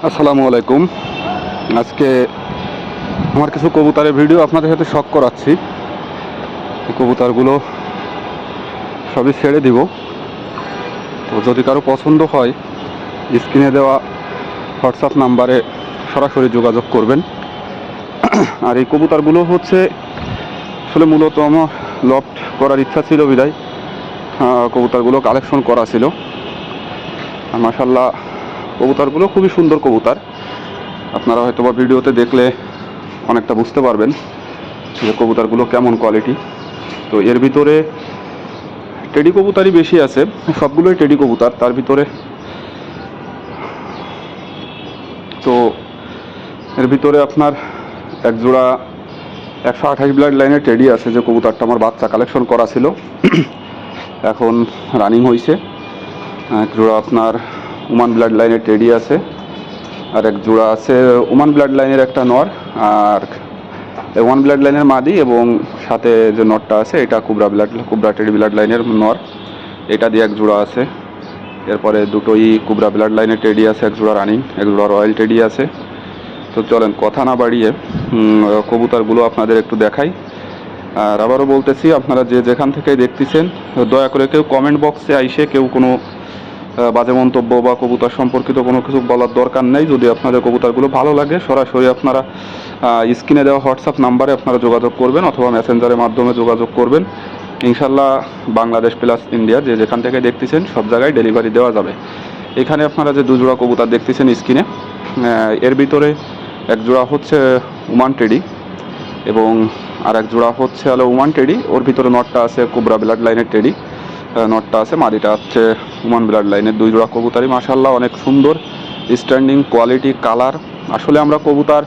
আসসালামু আলাইকুম। আজকে আমার কিছু কবুতরের ভিডিও আপনাদের সাথে শখ করাচ্ছি। কবুতরগুলো সবই ছেড়ে দিব। তো যদি কারো পছন্দ হয় স্ক্রিনে দেওয়া হোয়াটসঅ্যাপ নাম্বারে সরাসরি যোগাযোগ করবেন। আর এই কবুতরগুলো হচ্ছে আসলে মূলত আমার লফট করার ইচ্ছা ছিল বিদায় কবুতরগুলো কালেকশন করা ছিল। আর মাশাআল্লাহ কবুতরগুলো খুবই সুন্দর কবুতর। আপনারা হয়তো বা ভিডিওতে দেখলে অনেকটা বুঝতে পারবেন যে কবুতরগুলো কেমন কোয়ালিটি। তো এর ভিতরে টেডি কবুতরই বেশি আছে, সবগুলোই টেডি কবুতর। তার ভিতরে তো এর ভিতরে আপনার এক জোড়া 128 ব্লাড লাইনের টেডি আছে, যে কবুতরটা আমার বাচ্চা কালেকশন করা ছিল, এখন রানিং হয়েছে। এক জোড়া আপনার ওমান ব্লাড লাইনের টেডি আছে, আর এক জোড়া আছে ওমান ব্লাড লাইনের একটা নর, আর ওয়ান ব্লাড লাইনের মাদি, এবং সাথে যে নরটা আছে এটা কুবরা টেডি ব্লাড লাইনের নর, এটা দিয়ে এক জোড়া আছে। এরপরে দুটোই কুবরা ব্লাড লাইনের টেডি আছে, এক জোড়া রানিং, এক জোড়া রয়্যাল টেডি আছে। তো চলেন কথা না বাড়িয়ে কবুতরগুলো আপনাদের একটু দেখাই। আর আবারও বলতেছি, আপনারা যে যেখান থেকে দেখতেছেন দয়া করে কেউ কমেন্ট বক্সে আইসে কেউ কোনো বাজে মন্তব্য বা কবুতর সম্পর্কিত কোনো কিছু বলার দরকার নেই। যদি আপনাদের কবুতরগুলো ভালো লাগে সরাসরি আপনারা স্ক্রিনে দেওয়া হোয়াটসঅ্যাপ নাম্বারে আপনারা যোগাযোগ করবেন অথবা মেসেঞ্জারের মাধ্যমে যোগাযোগ করবেন। ইনশাল্লাহ বাংলাদেশ প্লাস ইন্ডিয়া যে যেখান থেকে দেখতেছেন সব জায়গায় ডেলিভারি দেওয়া যাবে। এখানে আপনারা যে দুজোড়া কবুতর দেখতেছেন স্ক্রিনে, এর ভিতরে এক জোড়া হচ্ছে ওমান টেডি এবং আর এক জোড়া হচ্ছে হলো ওমান টেডি। ওর ভিতরে নটটা আছে কুবরা ব্লাড লাইনের টেডি, নটটা আছে, মাদিটা হচ্ছে ওমান ব্লাড লাইনের। দুই জোড়া কবুতরই মাশাআল্লাহ অনেক সুন্দর, স্ট্যান্ডিং, কোয়ালিটি, কালার। আসলে আমরা কবুতর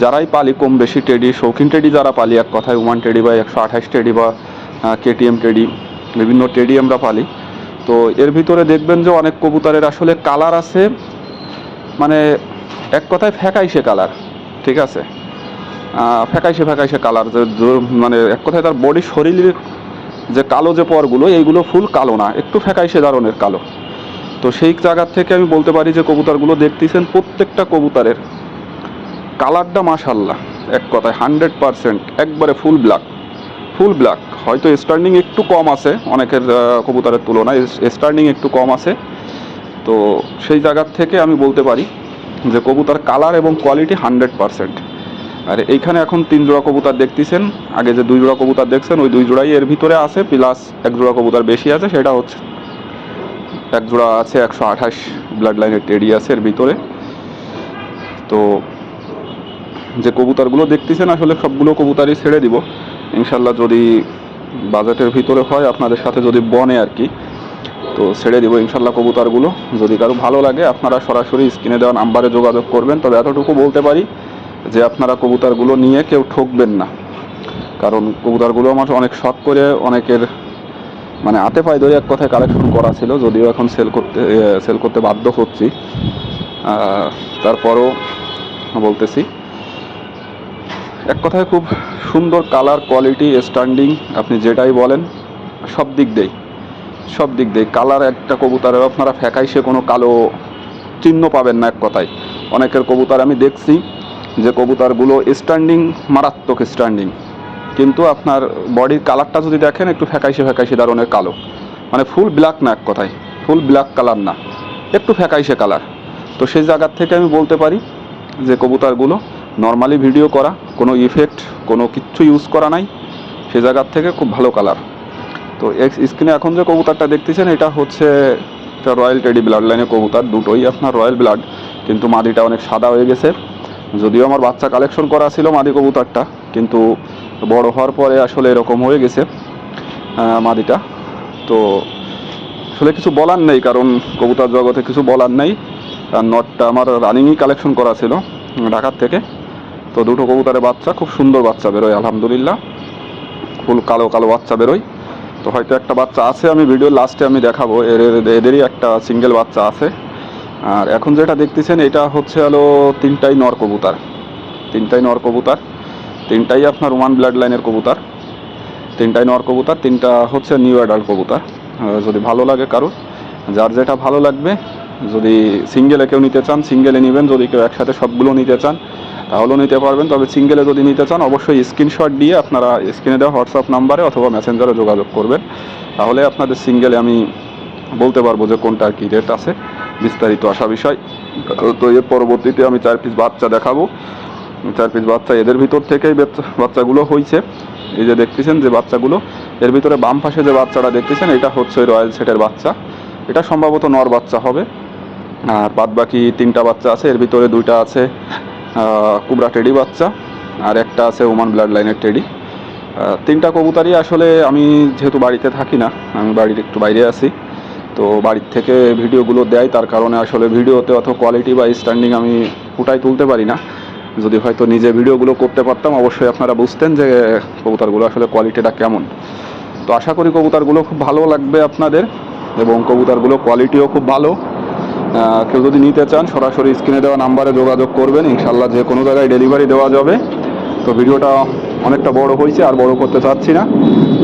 যারাই পালি কম বেশি টেডি, শৌখিন টেডি যারা পালি, এক কথায় ওমান টেডি বা 128 টেডি বা কেটিএম টেডি, বিভিন্ন টেডি আমরা পালি। তো এর ভিতরে দেখবেন যে অনেক কবুতরের আসলে কালার আছে, মানে এক কথায় ফ্যাকাইশে কালার, ঠিক আছে, ফ্যাকাইশে কালার, যে মানে এক কথায় তার বডি শরীরের যে কালো যে পরগুলো এইগুলো ফুল কালো না, একটু ফ্যাকাইশে ধরনের কালো। তো সেই জায়গার থেকে আমি বলতে পারি যে কবুতরগুলো দেখতেছেন প্রত্যেকটা কবুতরের কালারটা মাশাআল্লাহ এক কথায় 100% একবারে ফুল ব্ল্যাক। হয়তো স্টার্নিং একটু কম আছে অনেকের কবুতরের তুলনায়, স্টার্নিং একটু কম আছে। তো সেই জায়গার থেকে আমি বলতে পারি যে কবুতর কালার এবং কোয়ালিটি 100%। আর এইখানে এখন 3 জোড়া কবুতর দেখতেছেন, আগে যে 2 জোড়া কবুতর দেখছেন ওই 2 জোড়াই এর ভিতরে আছে, প্লাস এক জোড়া কবুতর বেশি আছে, সেটা হচ্ছে এক জোড়া আছে 128 ব্লাড লাইনের টেডি আছে এর ভিতরে। তো যে কবুতরগুলো দেখতেছেন আসলে সবগুলো কবুতরই ছেড়ে দিব ইনশাল্লাহ, যদি বাজেটের ভিতরে হয় আপনাদের সাথে যদি বনে আর কি, তো ছেড়ে দিব ইনশাল্লাহ কবুতরগুলো। যদি কারো ভালো লাগে আপনারা সরাসরি স্ক্রিনে দেওয়া নাম্বারে যোগাযোগ করবেন। তবে এতটুকু বলতে পারি যে আপনারা কবুতরগুলো নিয়ে কেউ ঠকবেন না, কারণ কবুতরগুলো আমার অনেক শখ করে অনেকের মানে হাতে পায়ে ধরে এক কথায় কালেকশন করা ছিল, যদিও এখন সেল করতে বাধ্য হচ্ছি। তারপরও বলতেছি এক কথায় খুব সুন্দর কালার, কোয়ালিটি, স্ট্যান্ডিং, আপনি যেটাই বলেন সব দিক দিয়ে কালার। একটা কবুতরের আপনারা ফ্যাকাইশে কোনো কালো চিহ্ন পাবেন না এক কথায়। অনেকের কবুতর আমি দেখছি যে কবুতরগুলো স্ট্যান্ডিং, মারাত্মক স্ট্যান্ডিং, কিন্তু আপনার বডির কালারটা যদি দেখেন একটু ফ্যাকাইশে ধরনের কালো, মানে ফুল ব্ল্যাক না, এক কথায় ফুল ব্ল্যাক কালার না, একটু ফ্যাকাইশে কালার। তো সেই জায়গার থেকে আমি বলতে পারি যে কবুতরগুলো নর্মালি ভিডিও করা, কোনো ইফেক্ট কোনো কিচ্ছু ইউজ করা নাই, সে জায়গার থেকে খুব ভালো কালার। তো স্ক্রিনে এখন যে কবুতরটা দেখতেছেন এটা হচ্ছে একটা রয়্যাল টেডি ব্লাড লাইনের কবুতর, দুটোই আপনার রয়্যাল ব্লাড, কিন্তু মাদিটা অনেক সাদা হয়ে গেছে। যদিও আমার বাচ্চা কালেকশন করা ছিল মাদি কবুতরটা, কিন্তু বড় হওয়ার পরে আসলে এরকম হয়ে গেছে মাদিটা। তো আসলে কিছু বলার নেই, কারণ কবুতর জগতে কিছু বলার নেই। আর নটটা আমার রানিংই কালেকশন করা ছিল ঢাকার থেকে। তো দুটো কবুতরের বাচ্চা, খুব সুন্দর বাচ্চা বেরোয় আলহামদুলিল্লাহ, ফুল কালো বাচ্চা বেরোয়। তো হয়তো একটা বাচ্চা আছে, আমি ভিডিও লাস্টে আমি দেখাবো, এদেরই একটা সিঙ্গেল বাচ্চা আছে। আর এখন যেটা দেখতেছেন এটা হচ্ছে হলো তিনটাই নর কবুতর, তিনটাই আপনার ওমান ব্লাড লাইনের কবুতর, তিনটাই নর কবুতর, তিনটা হচ্ছে নিউ অ্যাডাল্ট কবুতর। যদি ভালো লাগে কারোর, যার যেটা ভালো লাগবে যদি সিঙ্গেলে কেউ নিতে চান সিঙ্গেলে নেবেন, যদি কেউ একসাথে সবগুলো নিতে চান তাহলেও নিতে পারবেন। তবে সিঙ্গেলে যদি নিতে চান অবশ্যই স্ক্রিনশট দিয়ে আপনারা স্ক্রিনে দেওয়া হোয়াটসঅ্যাপ নাম্বারে অথবা মেসেঞ্জারে যোগাযোগ করবেন, তাহলে আপনাদের সিঙ্গেলে আমি বলতে পারবো যে কোনটার কী রেট আছে, বিস্তারিত আসা বিষয়। তো এর পরবর্তীতে আমি 4 পিস বাচ্চা দেখাবো। 4 পিস বাচ্চা, এদের ভিতর থেকেই বাচ্চাগুলো হয়েছে। এই যে দেখতেছেন যে বাচ্চাগুলো, এর ভিতরে বাম পাশে যে বাচ্চাটা দেখতেছেন এটা হচ্ছে রয়্যাল সেটের বাচ্চা, এটা সম্ভবত নর বাচ্চা হবে। আর বাদ বাকি 3টা বাচ্চা আছে, এর ভিতরে 2টা আছে কুবরা টেডি বাচ্চা, আর একটা আছে ওমান ব্লাড লাইনের টেডি। 3টা কবুতরই আসলে আমি যেহেতু বাড়িতে থাকি না, আমি বাড়ির একটু বাইরে আছি, তো বাড়ির থেকে ভিডিওগুলো দেয়, তার কারণে আসলে ভিডিওতে অত কোয়ালিটি বা স্ট্যান্ডিং আমি ফুটাই তুলতে পারি না। যদি হয়তো নিজে ভিডিওগুলো করতে পারতাম অবশ্যই আপনারা বুঝতেন যে কবুতরগুলো আসলে কোয়ালিটিটা কেমন। তো আশা করি কবুতরগুলো খুব ভালো লাগবে আপনাদের, এবং কবুতরগুলো কোয়ালিটিও খুব ভালো। কেউ যদি নিতে চান সরাসরি স্ক্রিনে দেওয়া নাম্বারে যোগাযোগ করবেন, ইনশাল্লাহ যে কোনো জায়গায় ডেলিভারি দেওয়া যাবে। তো ভিডিওটা অনেকটা বড় হয়েছে, আর বড় করতে চাচ্ছি না,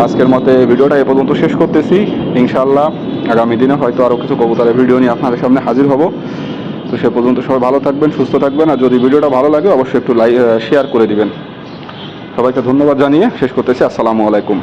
আজকের মতে ভিডিওটা এ পর্যন্ত শেষ করতেছি। ইনশাল্লাহ আগামী দিনে হয়তো আরও কিছু কবুতরের ভিডিও নিয়ে আপনাদের সামনে হাজির হব। তো সে পর্যন্ত সবাই ভালো থাকবেন, সুস্থ থাকবেন, আর যদি ভিডিওটা ভালো লাগে অবশ্যই একটু শেয়ার করে দিবেন। সবাইকে ধন্যবাদ জানিয়ে শেষ করতেছি। আসসালামু আলাইকুম।